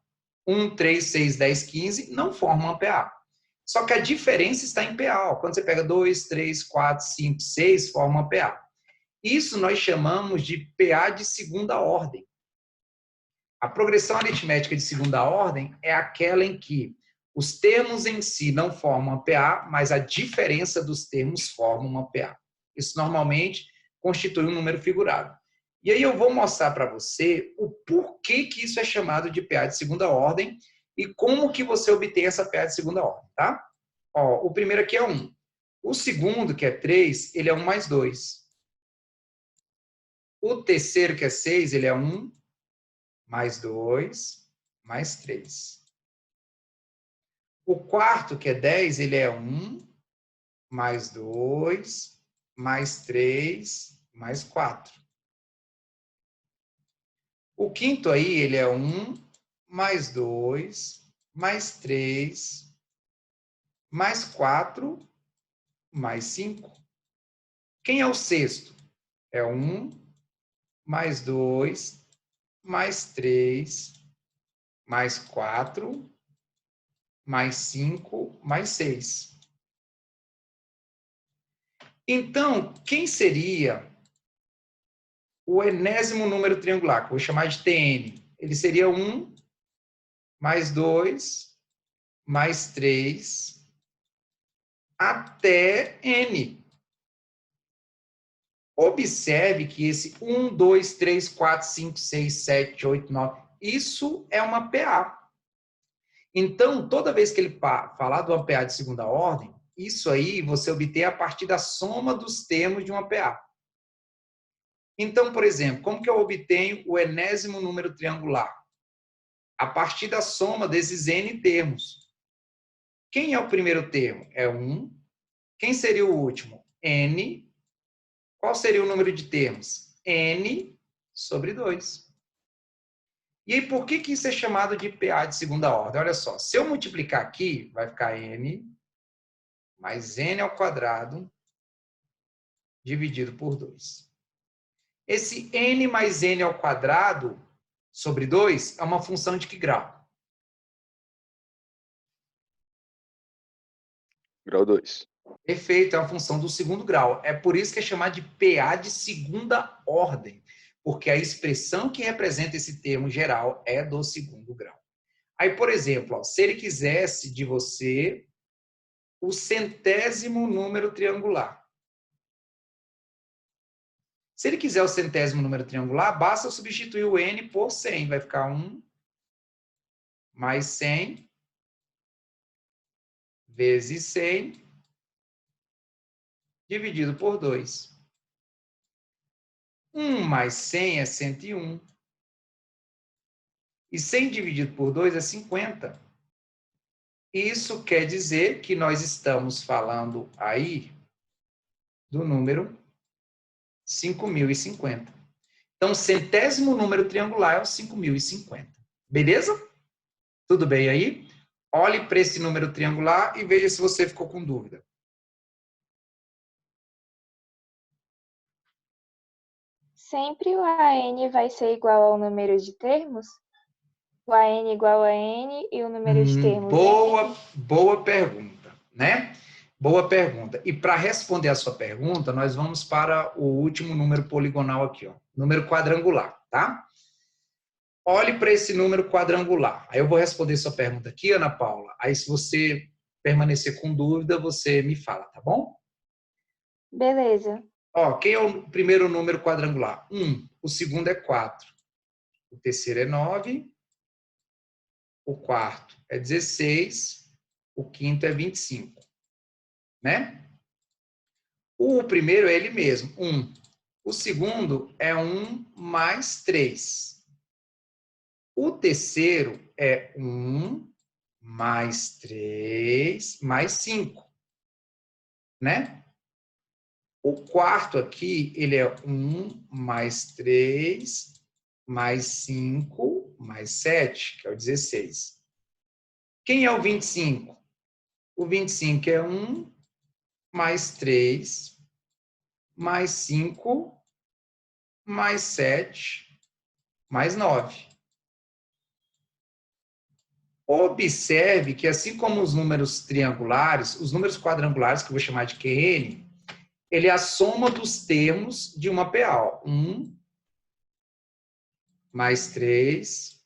1, 3, 6, 10, 15 não formam uma PA. Só que a diferença está em PA. Quando você pega 2, 3, 4, 5, 6, forma uma PA. Isso nós chamamos de PA de segunda ordem. A progressão aritmética de segunda ordem é aquela em que os termos em si não formam uma PA, mas a diferença dos termos forma uma PA. Isso normalmente constitui um número figurado. E aí eu vou mostrar para você o porquê que isso é chamado de PA de segunda ordem e como que você obtém essa PA de segunda ordem, tá? Ó, o primeiro aqui é 1. O segundo, que é 3, ele é 1 mais 2. O terceiro, que é 6, ele é 1 mais 2 mais 3. O quarto, que é 10, ele é 1 mais 2 mais 3 mais 4. O quinto aí, ele é 1 mais 2 mais 3 mais 4 mais 5. Quem é o sexto? É 1 mais 2 mais 3 mais 4 mais 5 mais 6. Então, quem seria o enésimo número triangular, que eu vou chamar de TN? Ele seria 1 mais 2 mais 3 até N. Observe que esse 1, 2, 3, 4, 5, 6, 7, 8, 9, isso é uma PA. Então, toda vez que ele falar de uma PA de segunda ordem, isso aí você obtém a partir da soma dos termos de uma PA. Então, por exemplo, como que eu obtenho o enésimo número triangular? A partir da soma desses N termos. Quem é o primeiro termo? É 1. Quem seria o último? N. Qual seria o número de termos? N sobre 2. E aí, por que isso é chamado de PA de segunda ordem? Olha só, se eu multiplicar aqui, vai ficar N mais N ao quadrado dividido por 2. Esse N mais N ao quadrado sobre 2 é uma função de que grau? Grau 2. Perfeito, é uma função do segundo grau. É por isso que é chamado de PA de segunda ordem, porque a expressão que representa esse termo geral é do segundo grau. Aí, por exemplo, ó, se ele quisesse de você o centésimo número triangular. Se ele quiser o centésimo número triangular, basta substituir o n por 100. Vai ficar 1 mais 100 vezes 100 dividido por 2. 1 mais 100 é 101. E 100 dividido por 2 é 50. Isso quer dizer que nós estamos falando aí do número 5.050. Então, o centésimo número triangular é o 5.050. Beleza? Tudo bem aí? Olhe para esse número triangular e veja se você ficou com dúvida. Sempre o AN vai ser igual ao número de termos? O AN igual a N e o número de termos boa pergunta, né? Boa pergunta. E para responder a sua pergunta, nós vamos para o último número poligonal aqui, ó. Número quadrangular, tá? Olhe para esse número quadrangular. Aí eu vou responder sua pergunta aqui, Ana Paula. Aí se você permanecer com dúvida, você me fala, tá bom? Beleza. Ó, quem é o primeiro número quadrangular? 1. O segundo é 4. O terceiro é 9. O quarto é 16. O quinto é 25. Né? O primeiro é ele mesmo, 1. O segundo é 1 mais 3. O terceiro é 1 mais 3 mais 5. Né? O quarto aqui, ele é 1 mais 3 mais 5 mais 7, que é o 16. Quem é o 25? O 25 é 1 mais 3 mais 5 mais 7 mais 9. Observe que, assim como os números triangulares, os números quadrangulares, que eu vou chamar de QN, ele é a soma dos termos de uma PA. 1 mais 3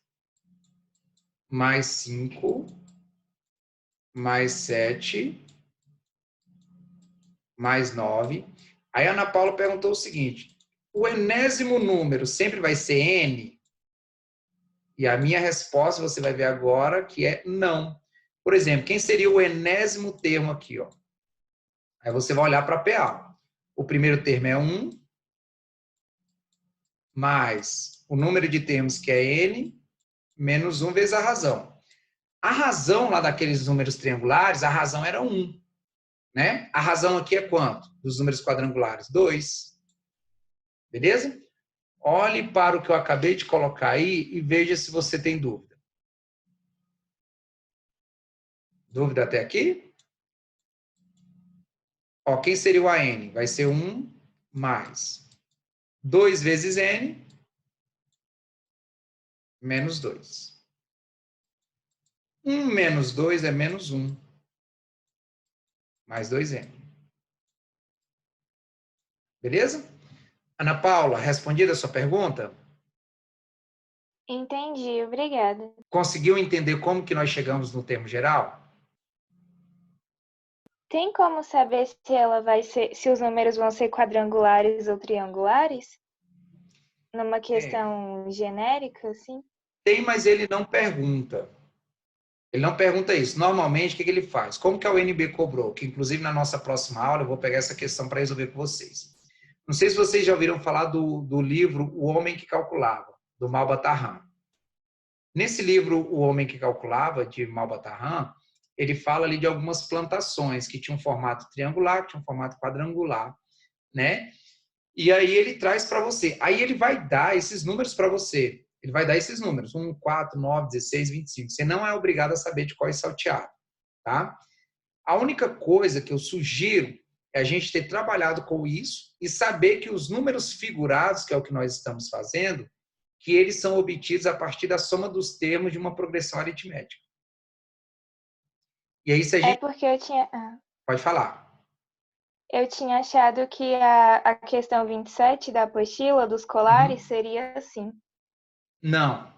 mais 5 mais 7 mais 9. Aí a Ana Paula perguntou o seguinte: o enésimo número sempre vai ser N? E a minha resposta, você vai ver agora, que é não. Por exemplo, quem seria o enésimo termo aqui? Ó? Aí você vai olhar para a PA. O primeiro termo é 1, mais o número de termos, que é N, menos 1 vezes a razão. A razão lá daqueles números triangulares, a razão era 1. Né? A razão aqui é quanto? Dos números quadrangulares? 2. Beleza? Olhe para o que eu acabei de colocar aí e veja se você tem dúvida. Dúvida até aqui? Ó, quem seria o AN? Vai ser 1 mais 2 vezes N menos 2. 1 menos 2 é menos 1. Mais 2N. Beleza? Ana Paula, respondida a sua pergunta? Entendi, obrigada. Conseguiu entender como que nós chegamos no termo geral? Tem como saber se ela vai ser, se os números vão ser quadrangulares ou triangulares? Numa questão genérica, assim? Tem, mas ele não pergunta. Ele não pergunta isso. Normalmente, o que ele faz? Como que a UNB cobrou? Que, inclusive, na nossa próxima aula, eu vou pegar essa questão para resolver com vocês. Não sei se vocês já ouviram falar do livro O Homem que Calculava, do Malbataan. Nesse livro, O Homem que Calculava, de Malbataan, ele fala ali de algumas plantações que tinham um formato triangular, que tinham um formato quadrangular, né? E aí ele traz para você. Aí ele vai dar esses números para você. Ele vai dar esses números, 1, 4, 9, 16, 25. Você não é obrigado a saber de qual é salteado, tá? A única coisa que eu sugiro é a gente ter trabalhado com isso e saber que os números figurados, que é o que nós estamos fazendo, que eles são obtidos a partir da soma dos termos de uma progressão aritmética. E aí, se a gente... É porque eu tinha... Pode falar. Eu tinha achado que a questão 27 da apostila dos colares seria assim. Não.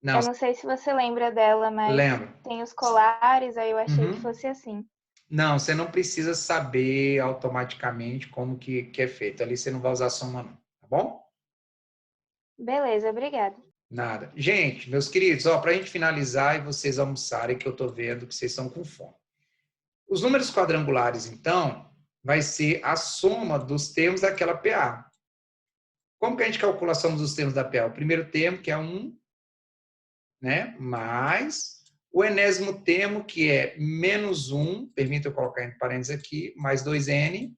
Eu não sei se você lembra dela, mas lembro. tem os colares, aí eu achei que fosse assim. Não, você não precisa saber automaticamente como que é feito. Ali você não vai usar soma, não. Tá bom? Beleza, obrigada. Nada. Gente, meus queridos, ó, para a gente finalizar e vocês almoçarem, que eu estou vendo que vocês estão com fome. Os números quadrangulares, então, vai ser a soma dos termos daquela PA. Como que a gente calcula a soma dos termos da PA? O primeiro termo, que é 1, né? Mais o enésimo termo, que é menos 1, permita eu colocar entre parênteses aqui, mais 2n,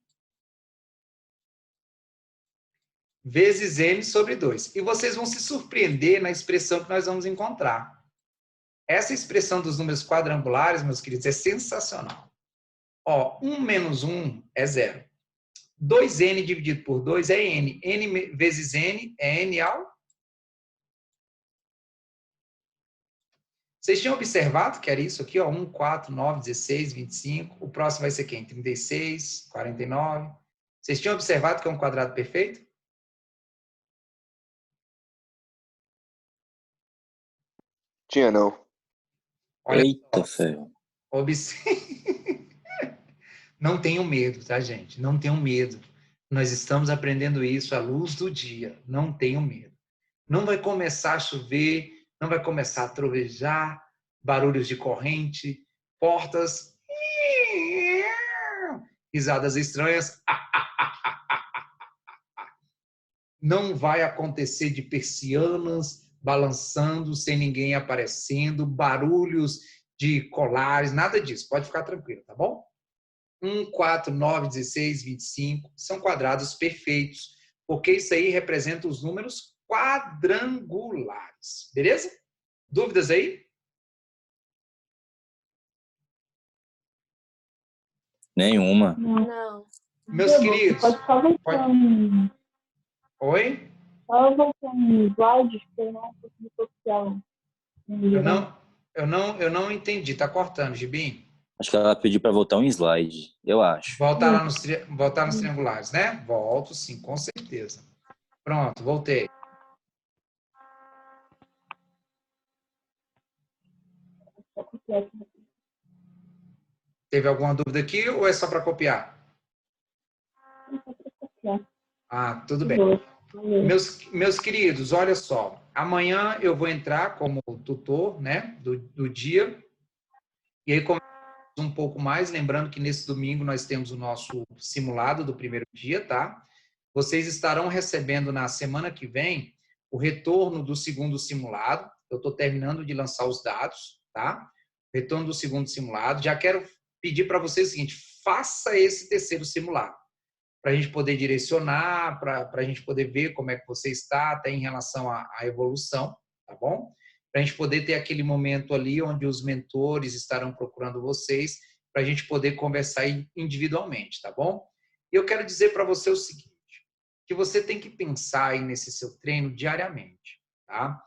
vezes n sobre 2. E vocês vão se surpreender na expressão que nós vamos encontrar. Essa expressão dos números quadrangulares, meus queridos, é sensacional. Ó, 1 menos 1 é 0. 2n dividido por 2 é n. n vezes n é n ao... Vocês tinham observado que era isso aqui, ó, 1, 4, 9, 16, 25. O próximo vai ser quem? 36, 49. Vocês tinham observado que é um quadrado perfeito? Tinha não. Olha, Eita, ferro. Não tenham medo, tá, gente? Não tenham medo. Nós estamos aprendendo isso à luz do dia. Não tenham medo. Não vai começar a chover, não vai começar a trovejar, barulhos de corrente, portas, risadas estranhas. Não vai acontecer de persianas balançando sem ninguém aparecendo, barulhos de colares, nada disso. Pode ficar tranquilo, tá bom? 1, 4, 9, 16, 25 são quadrados perfeitos, porque isso aí representa os números quadrangulares. Beleza? Dúvidas aí? Nenhuma. Não. Meus queridos. Pode só voltar um... Oi? Só voltar um slide, porque eu não consegui copiar. Eu não entendi. Tá cortando, Gibim? Acho que ela pediu para voltar um slide, eu acho. Voltar nos triangulares, né? Volto, sim, com certeza. Pronto, voltei. Teve alguma dúvida aqui ou é só para copiar? Ah, tudo bem. Meus queridos, olha só. Amanhã eu vou entrar como tutor, né, do dia. E aí começamos um pouco mais, lembrando que nesse domingo nós temos o nosso simulado do primeiro dia, tá? Vocês estarão recebendo na semana que vem o retorno do segundo simulado. Eu estou terminando de lançar os dados, tá? Retorno do segundo simulado. Já quero pedir para vocês o seguinte, faça esse terceiro simulado, para a gente poder direcionar, para a gente poder ver como é que você está, até em relação à evolução, tá bom? Para a gente poder ter aquele momento ali onde os mentores estarão procurando vocês, para a gente poder conversar individualmente, tá bom? E eu quero dizer para você o seguinte, que você tem que pensar aí nesse seu treino diariamente, tá?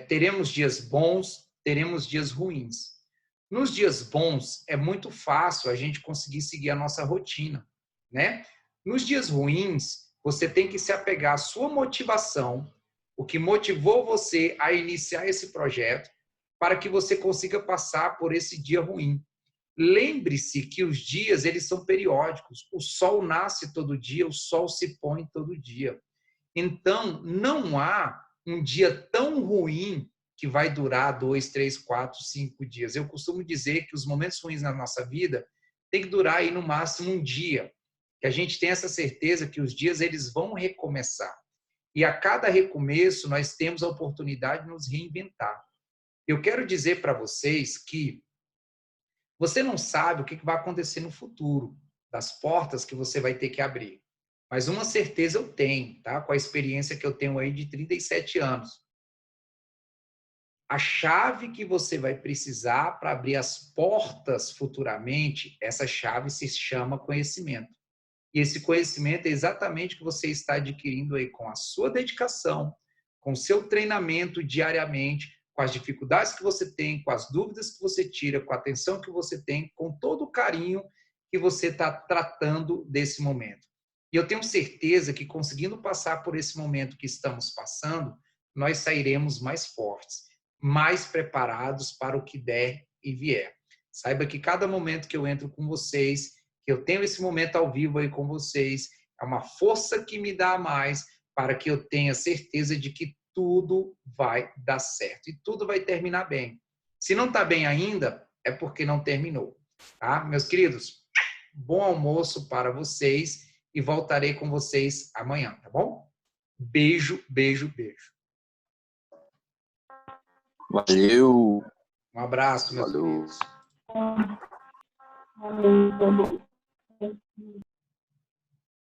Teremos dias bons, teremos dias ruins. Nos dias bons, é muito fácil a gente conseguir seguir a nossa rotina, né? Nos dias ruins, você tem que se apegar à sua motivação, o que motivou você a iniciar esse projeto, para que você consiga passar por esse dia ruim. Lembre-se que os dias, eles são periódicos. O sol nasce todo dia, o sol se põe todo dia. Então, não há um dia tão ruim que vai durar 2, 3, 4, 5 dias. Eu costumo dizer que os momentos ruins na nossa vida tem que durar aí no máximo um dia. Que a gente tem essa certeza que os dias eles vão recomeçar. E a cada recomeço nós temos a oportunidade de nos reinventar. Eu quero dizer para vocês que você não sabe o que vai acontecer no futuro, das portas que você vai ter que abrir. Mas uma certeza eu tenho, tá? Com a experiência que eu tenho aí de 37 anos. A chave que você vai precisar para abrir as portas futuramente, essa chave se chama conhecimento. E esse conhecimento é exatamente o que você está adquirindo aí com a sua dedicação, com o seu treinamento diariamente, com as dificuldades que você tem, com as dúvidas que você tira, com a atenção que você tem, com todo o carinho que você está tratando desse momento. E eu tenho certeza que conseguindo passar por esse momento que estamos passando, nós sairemos mais fortes, mais preparados para o que der e vier. Saiba que cada momento que eu entro com vocês, que eu tenho esse momento ao vivo aí com vocês, é uma força que me dá a mais para que eu tenha certeza de que tudo vai dar certo e tudo vai terminar bem. Se não está bem ainda, é porque não terminou. Tá? Meus queridos, bom almoço para vocês e voltarei com vocês amanhã, tá bom? Beijo, beijo, beijo. Valeu. Um abraço, meus Falou. queridos. Valeu, valeu.